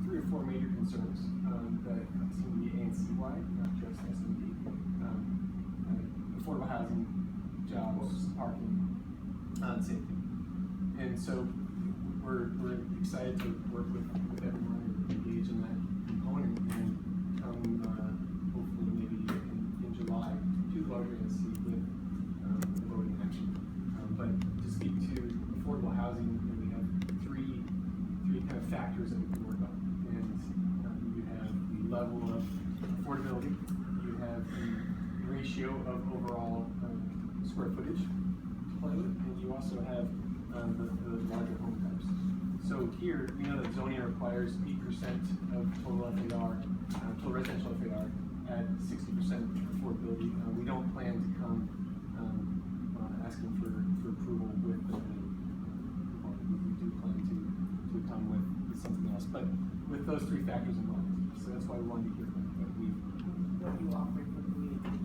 three or four major concerns that seem to be ANC-wide, not just SMD. Affordable housing, jobs, parking, safety. And so we're excited to work with everyone and engage in that component and come hopefully maybe in July to the larger ANC with the voting action. But to speak to affordable housing, we have three kind of factors that we can work on. And you have the level of affordability, you have the ratio of overall square footage to play with, and you also have the larger home types. So here, we know that zoning requires 8% of total FAR, total residential FAR, at 60% affordability. We don't plan to come asking for approval with the we do plan to come with something else, but with those three factors in mind. So that's why we wanted to hear from you. What do you offer for the community?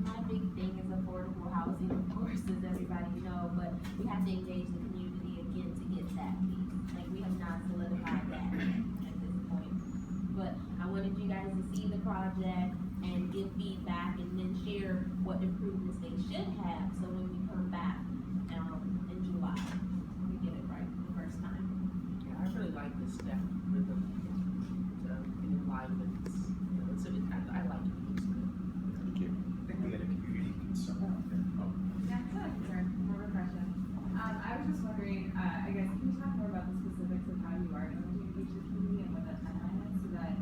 My big thing is affordable housing, of course, as everybody know, but we have to engage the community again to get that piece. Like, we have not solidified that at this point. But I wanted you guys to see the project and give feedback and then share what improvements they should have, so when we come back in July, we get it right the first time. Yeah, I really like this step with the in line with this. You know, I like it. Thank you. I think we had a community concern out there. Yeah, it's not a concern, more of a question. I was just wondering, I guess, can you talk more about the specifics of how you are going to engage the community and what that timeline is, so that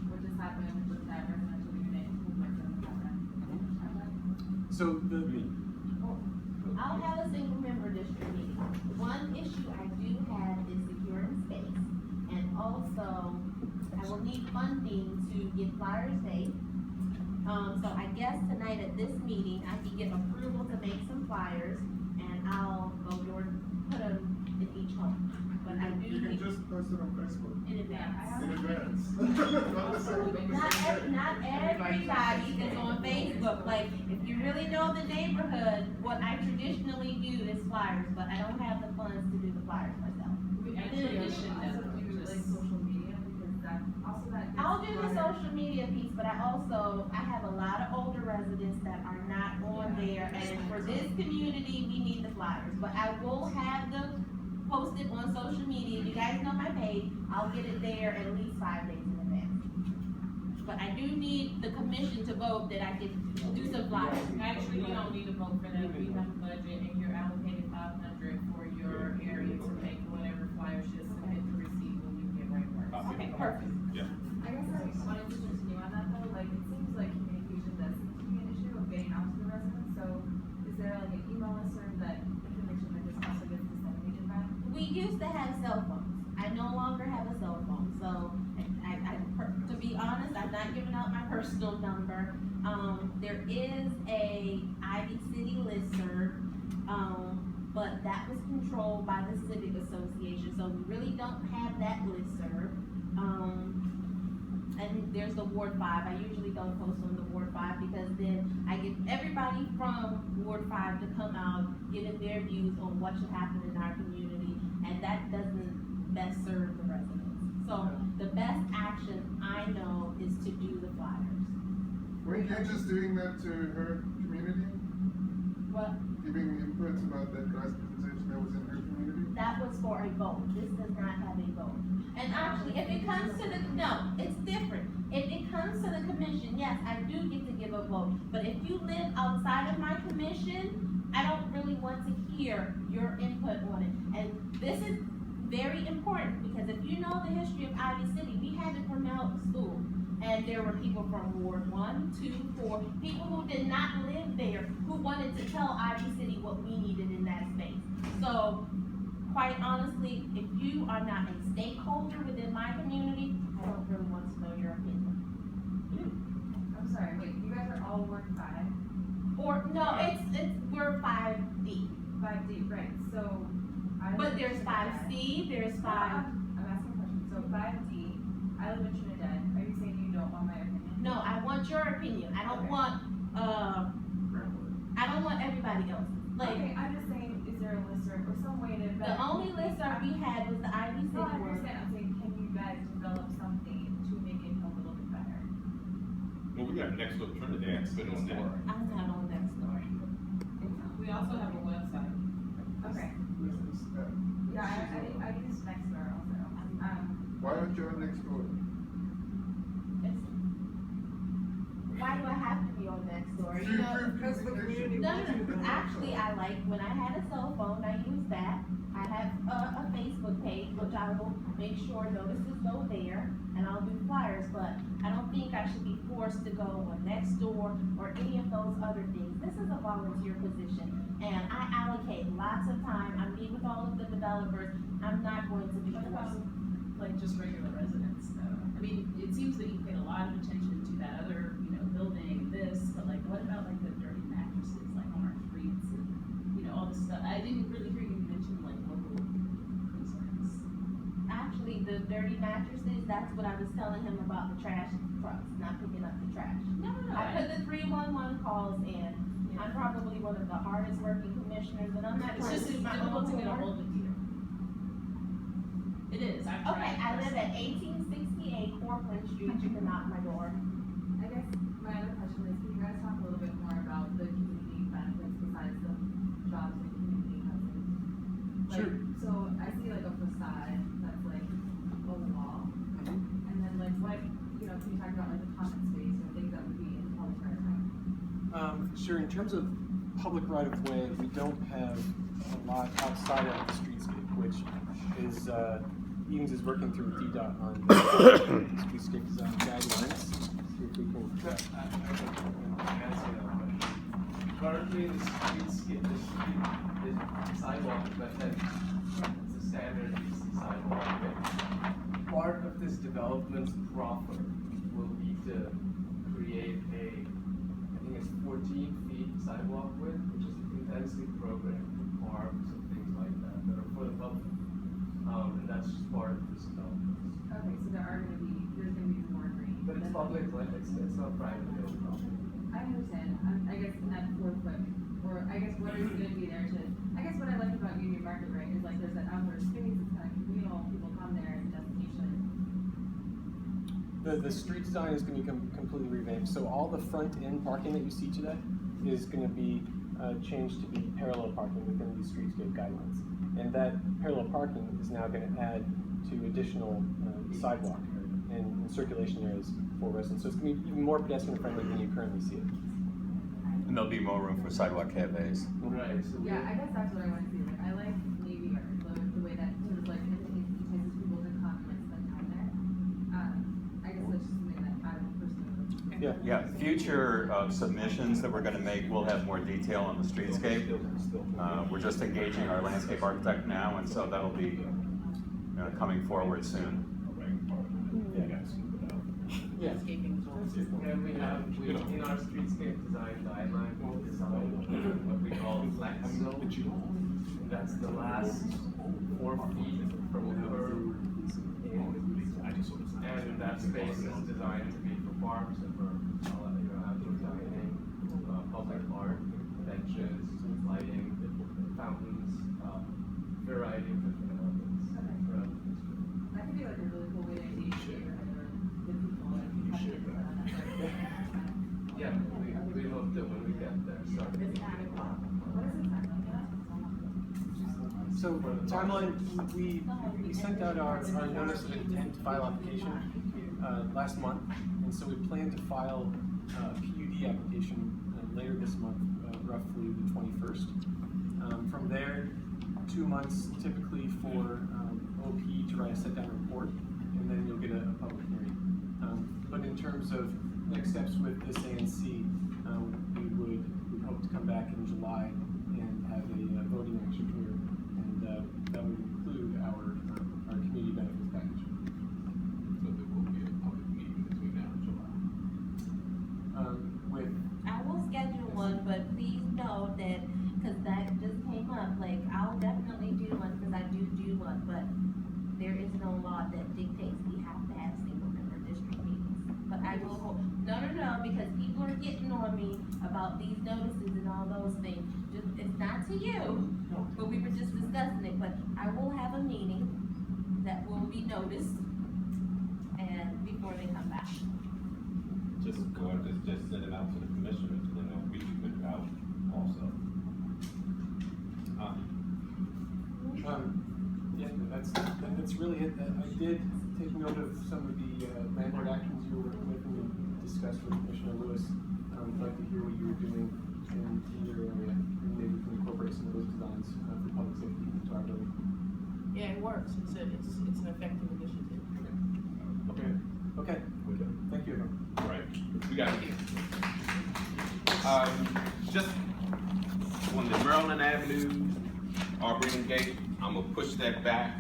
what just happened with that residential unit will work on the timeline? So I'll have a single member district meeting. One issue I do have is securing space, and also I will need funding to get flyers made. So I guess tonight at this meeting, I can get approval to make some flyers, and I'll go door, put them in each home. But I do You can need just post it on Facebook in advance. in advance. Not everybody is on Facebook. Like, if you really know the neighborhood, what I traditionally do is flyers, but I don't have the funds to do the flyers myself. Social media, because that also that. I'll do the social media piece, but I have a lot of older residents that are not on there, and for this community, we need the flyers. But I will have them posted on social media. You guys know my page. I'll get it there at least 5 days in advance. But I do need the commission to vote that I can do some flyers. Actually, you don't need to vote for that. We have a budget and you're allocated 500 for your area to make whatever flyers just submit to receive when you get reimbursed. Okay, perfect. Yeah. I guess I wanted to continue on that though, like, it seems like communication does seem to be an issue of getting out to the residents, so is there like an email list or that information that just also gets disseminated back? We used to have cell phones. I no longer have a cell phone, so to be honest, I'm not giving out my personal number. There is a Ivy City listserv, but that was controlled by the Civic Association, so we really don't have that listserv. And there's the Ward 5. I usually don't post on the Ward 5 because then I get everybody from Ward 5 to come out, giving their views on what should happen in our community, and that doesn't best serve the residents. So the best action I know is to do the flyers. Weren't you just doing that to her community? What? Giving inputs about that last presentation that was in her community? That was for a vote. This does not have a vote. And actually, if it comes to no, it's different. If it comes to the commission, yes, I do get to give a vote. But if you live outside of my commission, I don't really want to hear your input on it. And this is very important because if you know the history of Ivy City, we had to promote school. And there were people from Ward 1, 2, 4, people who did not live there, who wanted to tell Ivy City what we needed in that space. So, quite honestly, if you are not a stakeholder within my community, I don't really want to know your opinion. I'm sorry, wait, you guys are all Ward 5? Or, no, we're 5D. 5D, right, so. But there's 5C, there's 5. I'm asking a question, so 5D, I live in Trinidad, are you saying you don't want my opinion? No, I want your opinion. I don't want everybody else. Like, okay, I'm just saying, is there a listserv or some way to? The only listserv we had was the Ivy City one. have next door Trinidad, but on that. I'm not on that story. We also have a website. Okay. Yeah, I use Nextdoor also. Why aren't you on next door? Why do I have to be on Nextdoor? To You know, improve communication. no, actually, I like, when I had a cell phone, I use that. I have a Facebook page, which I will make sure notices go there, and I'll do flyers, but I don't think I should be forced to go on Nextdoor or any of those other things. This is a volunteer position, and I allocate lots of time. I meet with all of the developers. I'm not going to be What about, forced. like, just regular residents though? I mean, it seems that you paid a lot of attention to that other, building, this, but like, what about like the dirty mattresses, like on our streets and, all this stuff? I didn't really hear you mention like local concerns. Actually, the dirty mattresses, that's what I was telling him about the trash trucks, not picking up the trash. No. I put the 311 calls in. I'm probably one of the hardest working commissioners, and I'm not It's trying just to. difficult to get a hold of you. It is, I've tried. Okay, I live at 1868 Cortlandt Street. You can knock my door. I guess my other question is, can you guys talk a little bit more about the community benefits besides the jobs and community housing? Like, Sure. so I see like a facade that's like a wall, and then like what, can you talk about like the common space or things that would be in public right of way? Sure, in terms of public right of way, we don't have a lot outside of the streetscape, which is, Eames is working through DDOT on the streetscape design guidelines. See if we can. I can answer that question. Currently, the street is sidewalk, but then it's a standard DC sidewalk. Part of this development's proffer will be to create I think it's 14 feet sidewalk width, which is intensely programmed for parks and things like that are for the public. And that's just part of this development. Okay, so there's gonna be more green. But it's public, it's not private building. I understand, I guess in that 4 foot, or I guess what is gonna be there I guess what I like about Union Market, right, is like there's that outdoor space, it's kind of communal, people come there and destination. The street design is going to be completely revamped. So all the front end parking that you see today is going to be changed to be parallel parking within the streetscape guidelines. And that parallel parking is now going to add to additional sidewalk and circulation areas for residents. So it's going to be even more pedestrian friendly than you currently see it. And there'll be more room for sidewalk cafes. Right, so Yeah, I guess that's what I want to see, like, I like Navy Yard, the way that sort of like entices people to come and like spend time there. I guess that's just something that I would personally. Yeah, future submissions that we're gonna make will have more detail on the streetscape. We're just engaging our landscape architect now, and so that'll be coming forward soon. Yeah. Landscaping is also. And we in our streetscape design guideline, we designed what we call flex zone. And that's the last 4 feet from the curb. And that space is designed to be for parks and for, outdoor dining, public art, benches, lighting, fountains, variety of different elements. That could be like a really cool way to engage the neighborhood or with people and have kids around that. Yeah, we hope that when we get there, start. What is the timeline? So timeline, we sent out our notice of intent to file application last month, and so we plan to file a PUD application later this month, roughly the 21st. From there, 2 months typically for OP to write a sit-down report, and then you'll get a public hearing. But in terms of next steps with this ANC, we would hope to come back in July and have a voting action here, and that would include our community benefits package. So there will be a public meeting between now and July. With I will schedule one, but please know that, because that just came up, like, I'll definitely do one, because I do one, but there is no law that dictates we have to have single member district meetings. But I will hope, no, because people are getting on me about these notices and all those things. Just, it's not to you, but we were just discussing it, but I will have a meeting that will be noticed, and before they come back. just go and just send it out to the commissioners, and then we can put it out also. Yeah, that's really it. I did take note of some of the landlord actions you were working with and we discussed with Commissioner Lewis. I'd like to hear what you were doing in your area, and maybe we can incorporate some of those designs for public safety into our building. Yeah, it works. It's an effective initiative. Okay. Thank you, everyone. All right, we got it. Just on the Maryland Avenue, Arboretum Gate, I'm gonna push that back.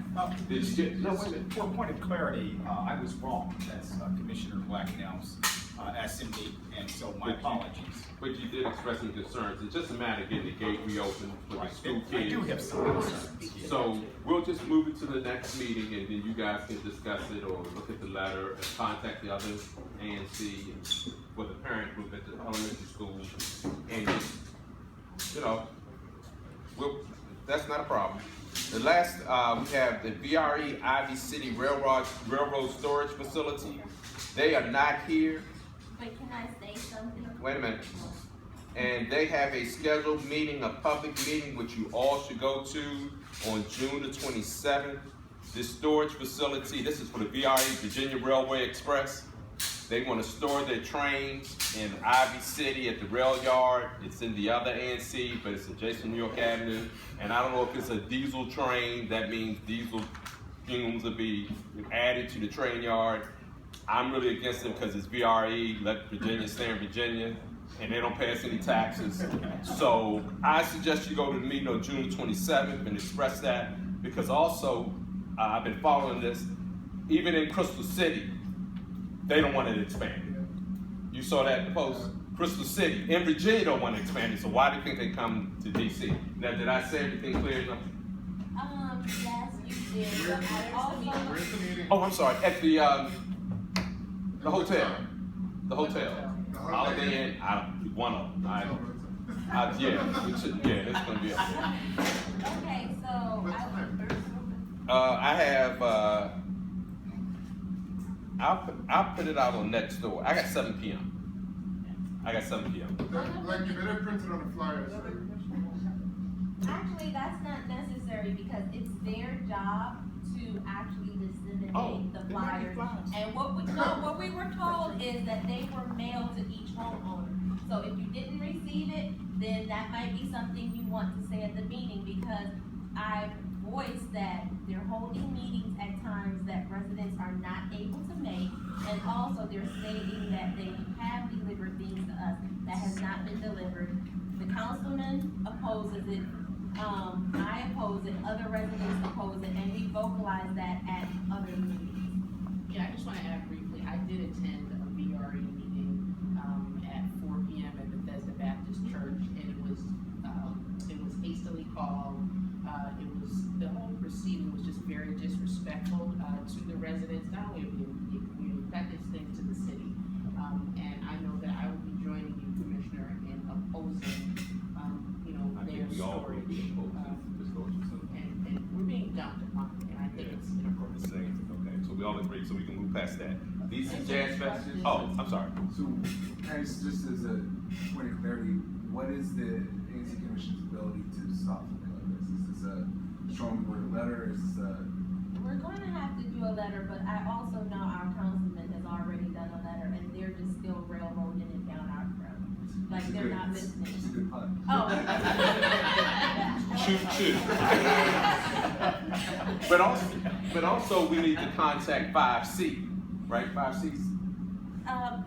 Did you get, No, wait a minute, for a point of clarity, I was wrong, that's Commissioner Blackenell's SMD, and so my apologies. But you did express some concerns. It's just a matter of getting the gate reopened for the school I kids. do have some concerns. So we'll just move it to the next meeting, and then you guys can discuss it or look at the letter and contact the other ANC for the parent group at the elementary school. And just, that's not a problem. The last, we have the VRE Ivy City Railroad Storage Facility. They are not here. Wait, can I say something? Wait a minute. And they have a scheduled meeting, a public meeting, which you all should go to on June the 27th. This storage facility, this is for the VRE, Virginia Railway Express. They want to store their trains in Ivy City at the rail yard. It's in the other ANC, but it's adjacent to New York Avenue. And I don't know if it's a diesel train. That means diesel fumes will be added to the train yard. I'm really against it because it's VRE, let Virginia stay in Virginia, and they don't pay us any taxes. So I suggest you go to the meeting on June 27th and express that, because also, I've been following this, even in Crystal City, they don't want it expanded. You saw that in the post? Crystal City, in Virginia don't want to expand it, so why do you think they come to DC? Now, did I say everything clear enough? Yes, you did, but I also. Where's the meeting? Oh, I'm sorry, at the hotel. The hotel. Holiday Inn, one of them. Yeah, it's gonna be up there. Okay, so I have, I'll put it out on next door. I got 7 p.m. Like, you better print it on a flyer. actually, that's not necessary because it's their job to actually disseminate the flyers. And what we were told is that they were mailed to each homeowner. So if you didn't receive it, then that might be something you want to say at the meeting, because I voiced that they're holding meetings at times that residents are not able to make, and also they're stating that they have delivered things to us that has not been delivered. The councilman opposes it, I oppose it, other residents oppose it, and we vocalize that at other meetings. Yeah, I just want to add briefly, I did attend a VRE meeting at 4 p.m. at Bethesda Baptist Church, and it was hastily called. The whole proceeding was just very disrespectful to the residents, not only of the community, but this thing to the city. And I know that I will be joining you, Commissioner, in opposing, their storage. And we're being dumped upon, and I think it's inappropriate. Okay, so we all agree, so we can move past that. These are Jazz Fest. Oh, I'm sorry. So, guys, just as a point of clarity, what is the ANC Commission's ability to stop something like this? Is this a strong word letter? Is this a... We're going to have to do a letter, but I also know our councilman has already done a letter, and they're just still railroading it down our throat. Like, they're not listening. It's a good pun. Oh. Shoot. But also we need to contact 5C, right? 5C's?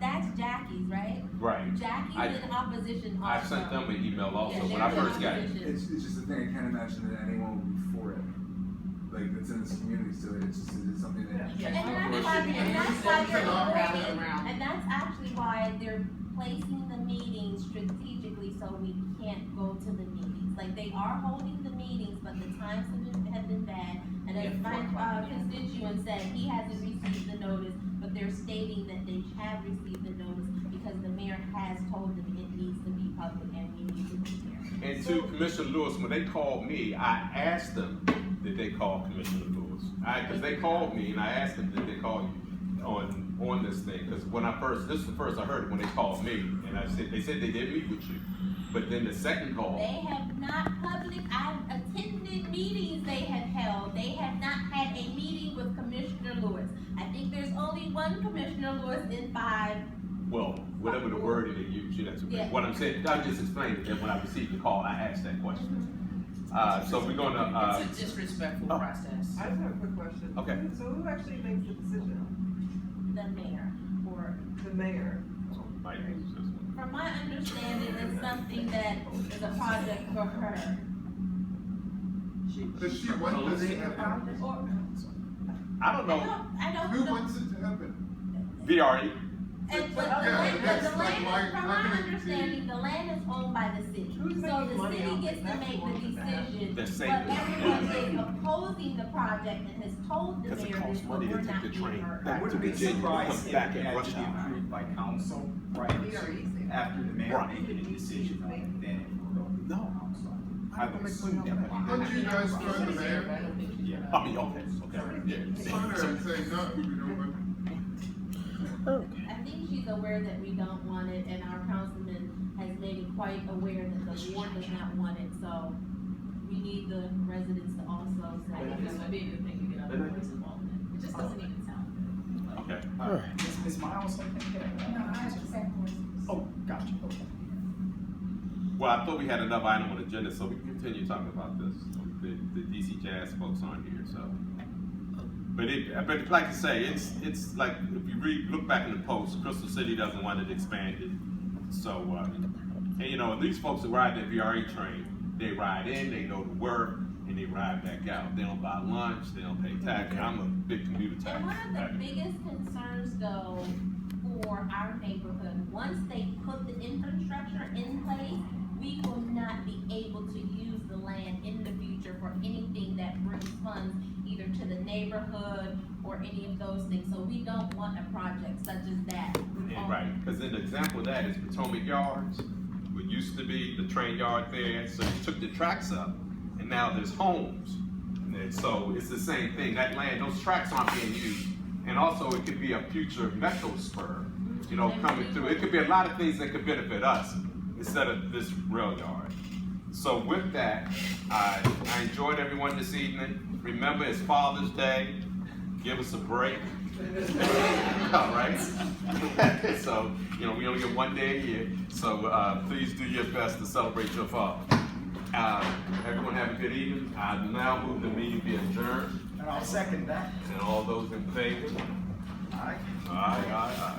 That's Jackie's, right? Right. Jackie's in opposition also. I sent them an email also Yeah, when I they're in first got it. opposition. It's just a thing, I can't imagine that anyone would be for it. Like, it's in this community, so it's just, it's something that... Yeah. And that's why they're avoiding, and that's actually why they're placing the meetings strategically so we can't go to the meetings. Like, they are holding the meetings, but the times have been bad. And as my constituent said, he hasn't received the notice, but they're stating that they have received the notice because the mayor has told them it needs to be public and we need to be here. And to Commissioner Lewis, when they called me, I asked them, did they call Commissioner Lewis? Because they called me and I asked them, did they call you? on this thing, because this is the first I heard it when they called me, and they said they did meet with you, but then the second call. They have not I've attended meetings they have held. They have not had a meeting with Commissioner Lewis. I think there's only one Commissioner Lewis in 5. Well, whatever the word they use, that's Yeah. what I'm saying. I just explained it, that when I received the call, I asked that question. So we're gonna, It's a disrespectful oh. process. I just have a quick question. Okay. So who actually makes the decision? The mayor. Or the mayor? Mike, From my understanding, it's something that is a project for her. Does she want this to happen? Or, I don't know, I don't Who know. wants it to happen? VRE, And, but Yeah, the that's land, like from how my can it be- understanding, the land is owned by the city. Who's So making the money city off gets it? to That's make the the one that decision, They're but saving it. everyone is opposing the project and has told the because it mayor this, costs but money to we're take not the being train heard. back to Wouldn't be Virginia, surprised comes if back it at had rush to be hour. approved by council prior to, after the mayor Right. making a decision on it, then it will go to the No. council. I would assume that would Don't happen. you guys She's find the there, mayor? but I don't think she's Yeah. gonna- I mean, okay, yeah. Find her and say, no, we don't want I think she's aware that we don't want it, and our councilman has made it quite aware that the board does not want it, so we need the residents to also I say. think this would be a good thing to get other boards involved in. It just doesn't even sound good. Okay. Ms. Miles, I think, No, I have the same question. Oh, gotcha, okay. Well, I thought we had another item on the agenda, so we can continue talking about this. The DC Jazz folks aren't here, so. But like I say, it's like, if you look back in the post, Crystal City doesn't want it expanded. So, and you know, these folks that ride the VRE train, they ride in, they go to work, and they ride back out. They don't buy lunch, they don't pay tax. I'm a big commuter tax. And one of the biggest concerns though for our neighborhood, once they put the infrastructure in place, we will not be able to use the land in the future for anything that brings funds either to the neighborhood or any of those things. So we don't want a project such as that. Yeah, right, because an example of that is Potomac Yards, what used to be the train yard there, so you took the tracks up, and now there's homes. And so it's the same thing, that land, those tracks aren't being used. And also it could be a future metro spur, you know, coming through. It could be a lot of things that could benefit us instead of this rail yard. So with that, I enjoyed everyone this evening. Remember, it's Father's Day. Give us a break. All right. So, you know, we only get one day a year. So please do your best to celebrate your father. Everyone have a good evening. I now move the meeting be adjourned. And I'll second that. And all those in favor? Aye. Aye, aye, aye.